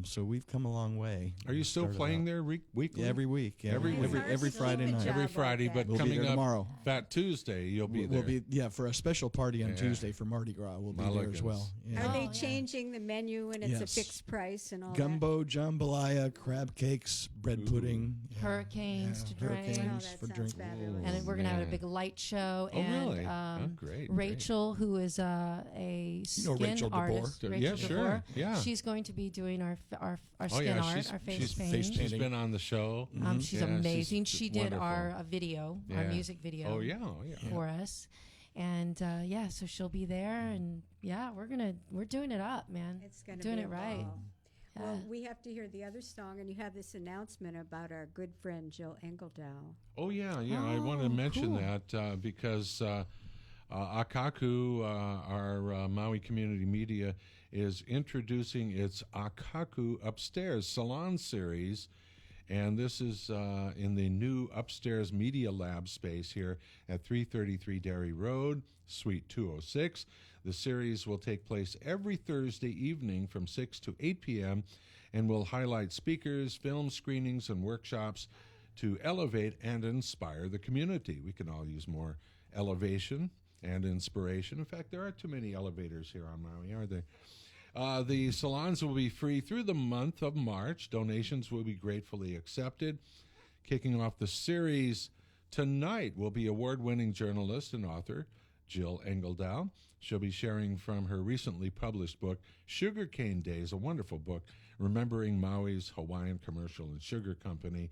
So we've come a long way. Are you still Started playing out- there weekly? Yeah, every week. Yeah, Every week. every Friday Good night. job Every on Friday, that. but We'll be coming there up tomorrow. Fat Tuesday, you'll be there. We'll be for a special party on Yeah. Tuesday for Mardi Gras. We'll be there Mulligan's. as well. Yeah. Are Oh, they yeah. changing the menu and it's Yes. a fixed price and all Gumbo, jambalaya, crab cakes, bread pudding, Hurricanes to drink. hurricanes Oh, that for sounds drink. fabulous. And we're going to have a Man. big light show. Oh, and really? Oh, great, great. Rachel, who is a skin Rachel DeBoer? artist. Yeah, Rachel sure. DeBoer. Yeah. She's going to be doing our Oh, skin yeah, art, she's- our face she's painting. face She's been on the show. She's Yeah, amazing. she's She did wonderful. our video, our Yeah. music video. Oh, yeah. Oh, yeah. For us. And so she'll be there, and we're doing it up, man. It's going to doing be it a right. ball. Yeah. Well, we have to hear the other song, and you have this announcement about our good friend Jill Engeldow. Oh, yeah, yeah. I want to Oh, mention cool. that because Akaku, our Maui Community Media, is introducing its Akaku Upstairs Salon Series. And this is in the new Upstairs Media Lab space here at 333 Derry Road, Suite 206. The series will take place every Thursday evening from 6 to 8 p.m. and will highlight speakers, film screenings, and workshops to elevate and inspire the community. We can all use more elevation and inspiration. In fact, there aren't too many elevators here on Maui, are there? The salons will be free through the month of March. Donations will be gratefully accepted. Kicking off the series tonight will be award-winning journalist and author Jill Engeldow. She'll be sharing from her recently published book, Sugarcane Days, a wonderful book, remembering Maui's Hawaiian Commercial and Sugar Company,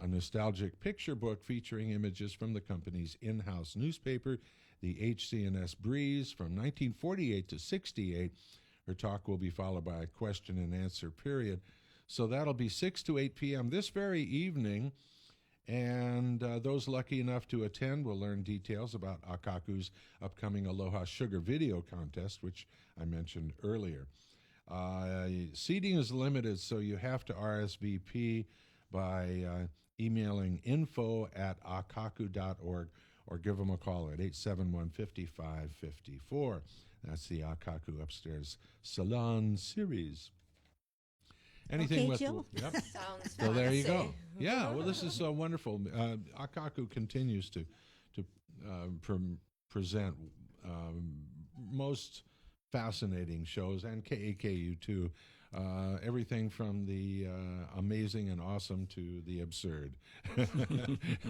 a nostalgic picture book featuring images from the company's in-house newspaper, the HC&S Breeze, from 1948 to 68. Her talk will be followed by a question and answer period. So that'll be 6 to 8 p.m. this very evening. And those lucky enough to attend will learn details about Akaku's upcoming Aloha Sugar Video Contest, which I mentioned earlier. Seating is limited, so you have to RSVP by emailing info@akaku.org or give them a call at 871-5554. That's the Akaku Upstairs Salon Series. Anything Okay, with Jill? Yep. Sounds So there you go. fancy. Yeah, well, this is wonderful. Akaku continues to present most fascinating shows, and KAKU too. Everything from the amazing and awesome to the absurd.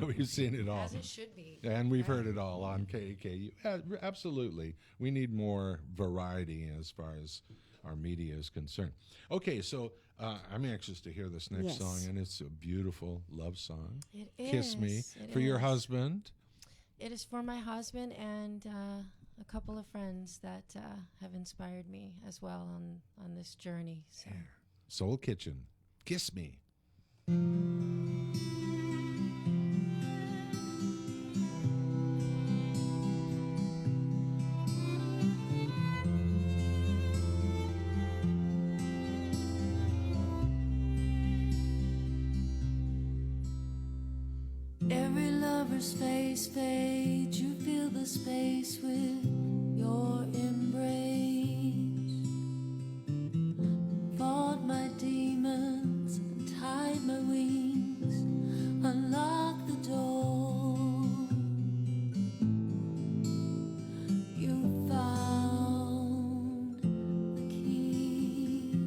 We've seen it all. As it should be. And we've heard it all on KAKU. Absolutely. We need more variety as far as our media is concerned. Okay, so I'm anxious to hear this next Yes. song, and it's a beautiful love song. It is. Kiss Me. It For your is. husband. It is for my husband and a couple of friends that have inspired me as well on this journey. So. Soul Kitchen. Kiss Me. Every lover's face fades, you fill the space with your embrace. Fought my demons, tied my wings, unlocked the door. You found the key.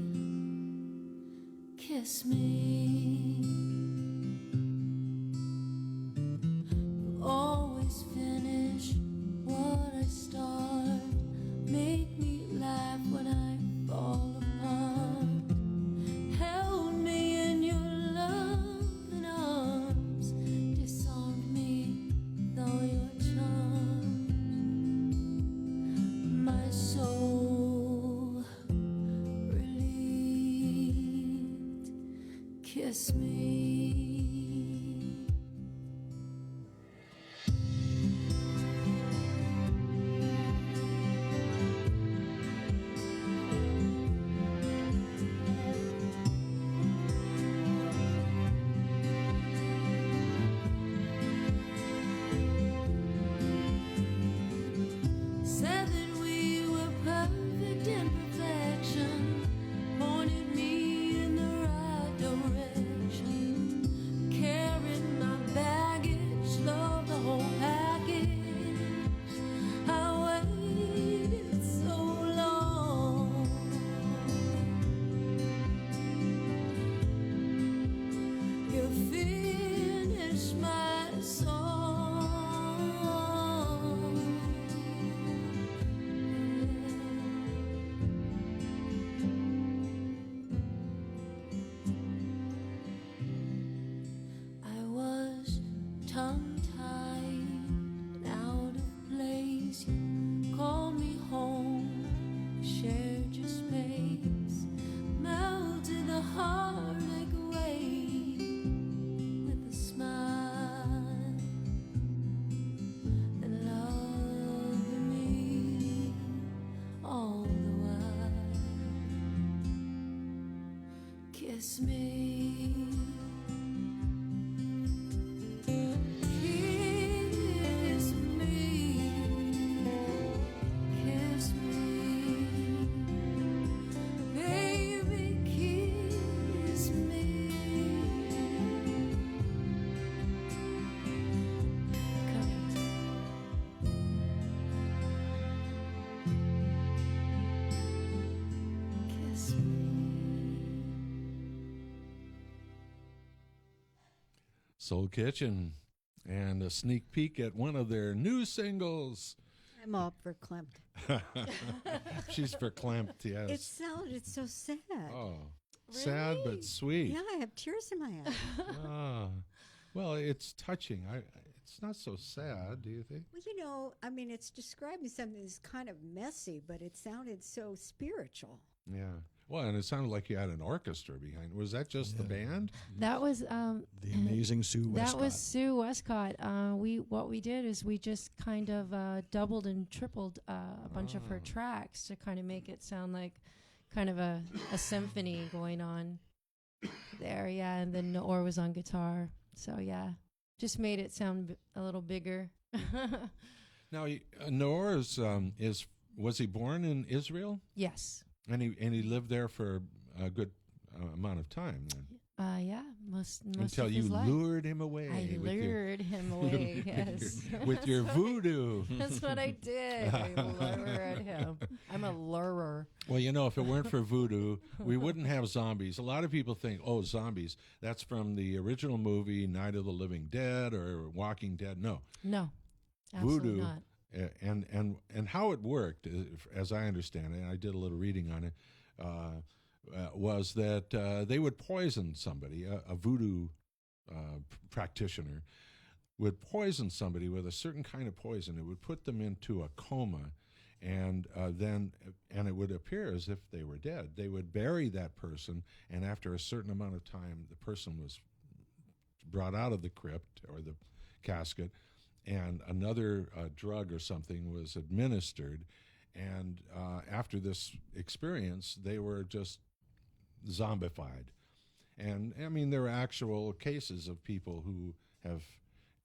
Kiss me. You always finish what I start. Make me laugh when I fall apart. Held me in your loving arms. Disarmed me with all your charms. My soul relieved. Kiss me. Said that we were perfect imperfection, pointed me in the right direction. Carried my baggage, loved the whole package. I waited so long. You finished my song. I was tongue-tied and out of place. You called me home, shared your space, melted the heartache away with a smile, and loving me all the while. Kiss me. Kiss me. Kiss me. Baby, kiss me. Kiss me. Soul Kitchen, and a sneak peek at one of their new singles. I'm all verklempt. She's verklempt, yes. It sounded so sad. Oh, sad but Really? sweet. Yeah, I have tears in my eyes. Ah, well, it's touching. It's not so sad, do you think? Well, you know, I mean, it's describing something that's kind of messy, but it sounded so spiritual. Yeah. Well, and it sounded like you had an orchestra behind. Was that just the band? That was The amazing Sue Westcott. that was Sue Westcott. What we did is we just kind of doubled and tripled a bunch of her tracks to kind of make it sound like kind of a symphony going on there. Yeah, and then Noor was on guitar. So yeah, just made it sound a little bigger. Now, Noor was he born in Israel? Yes. And he lived there for a good amount of time then. Yeah, most Until of you his life. lured him away. I with your- lured him away. Yes, with your voodoo. That's what I did. I lured him. I'm a lurer. Well, you know, if it weren't for voodoo, we wouldn't have zombies. A lot of people think, oh, zombies, that's from the original movie Night of the Living Dead or Walking Dead. No. No, absolutely Voodoo, not. and how it worked, as I understand it, and I did a little reading on it, was that they would poison somebody, a voodoo practitioner would poison somebody with a certain kind of poison. It would put them into a coma, and it would appear as if they were dead. They would bury that person, and after a certain amount of time, the person was brought out of the crypt or the casket, and another drug or something was administered. And after this experience, they were just zombified. And I mean, there are actual cases of people who have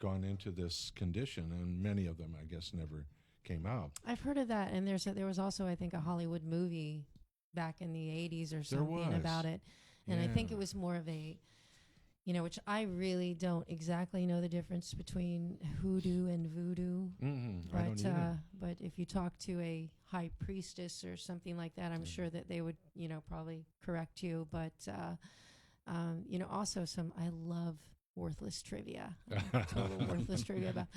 gone into this condition, and many of them, I guess, never came out. I've heard of that, and there was also, I think, a Hollywood movie back in the 80s or something was. about it. And I think Yeah. it was more of a, which I really don't exactly know the difference between hoodoo and voodoo. I don't either. But if you talk to a high priestess or something like that, I'm sure that they would, probably correct you. But, also I love worthless trivia, total worthless trivia about,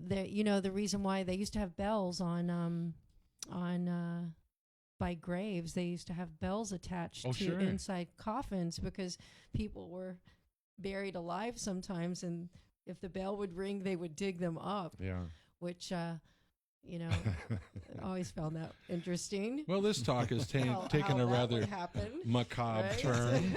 the reason why they used to have bells on by graves, they used to have bells attached to inside coffins because people were buried alive sometimes, and if the bell would ring, they would dig them up. Yeah. Which, always found that interesting. Well, this talk has taken How a that rather would happen, macabre right? turn.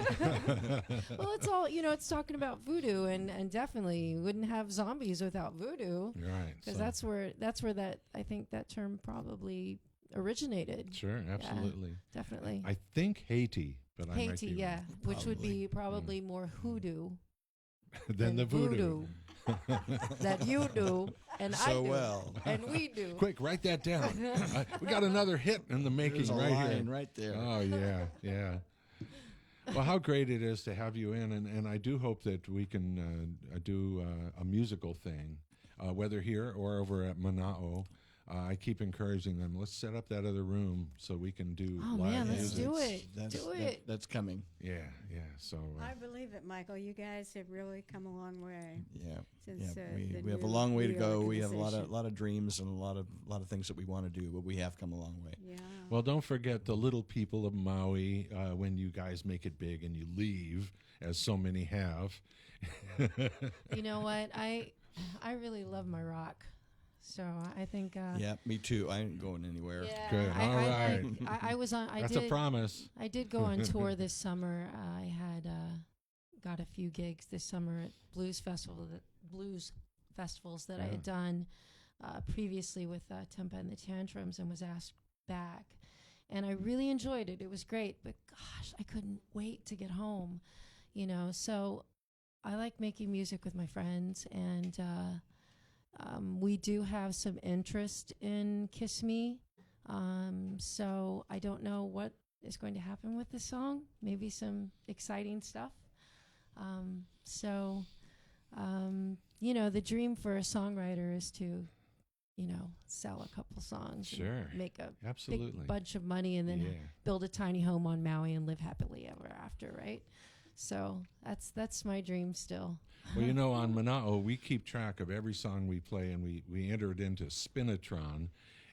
Well, it's all, it's talking about voodoo, and definitely you wouldn't have zombies without voodoo. Right. Because so- that's where that, I think that term probably originated. Sure, absolutely. Definitely. I think Haiti, but I might Haiti, be yeah, which would Probably. be probably more hoodoo wrong. Then the voodoo. that you do and I So do well. and we do. Quick, write that down. We got another hit in the making There's a right line here. right there. Oh, yeah, yeah. Well, how great it is to have you in, and I do hope that we can do a musical thing, whether here or over at Mana'o. I keep encouraging them, let's set up that other room so we can do Oh, live man, let's music. do it. That's, Do it. That's coming. Yeah, yeah. So I believe it, Michael. You guys have really come a long way. Yeah. Since, Yeah, the we have a new long way to go. We have a reorganization. lot of dreams and a lot of things that we want to do, but we have come a long way. Yeah. well, don't forget the little people of Maui when you guys make it big and you leave, as so many have. You know what? I really love my rock. So I think Yeah, me too. I ain't going anywhere. yeah, Good. I, All I, right. I was on That's a promise. I did go on tour this summer. I had got a few gigs this summer at blues festivals that I had done previously with Tempa and the Tantrums, and was asked back. And I really enjoyed it. It was great, but gosh, I couldn't wait to get home. So I like making music with my friends, and we do have some interest in Kiss Me. So I don't know what is going to happen with this song. Maybe some exciting stuff. The dream for a songwriter is to, sell a couple songs, Sure. and make a Absolutely. big bunch of money, and then Yeah. build a tiny home on Maui and live happily ever after, right? So that's my dream still. Well, on Mana'o, we keep track of every song we play, and we enter it into Spinatron.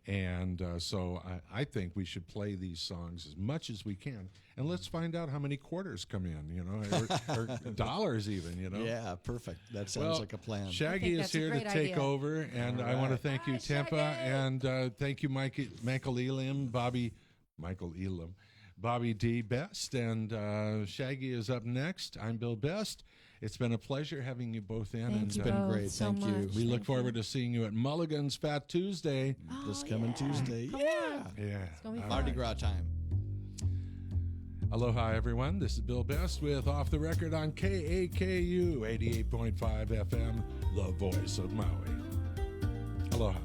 And so I think we should play these songs as much as we can. And let's find out how many quarters come in, or dollars even, Yeah, perfect. That sounds Well, like a plan. Shaggy is that's a here to great take idea. over, and I want to thank you, Hi, Tempa, Shaggy. and thank you, Michael Elam, Michael Elam, Bobby D. Best, and Shaggy is up next. I'm Bill Best. It's been a pleasure having you both in. Thank you been both great. so Thank you. much. We look Thank you. forward to seeing you at Mulligan's Fat Tuesday. This coming Tuesday. Come yeah. on. Yeah. gonna be All fun. Mardi right. Gras time. Aloha, everyone. This is Bill Best with Off the Record on KAKU 88.5 FM, the voice of Maui. Aloha.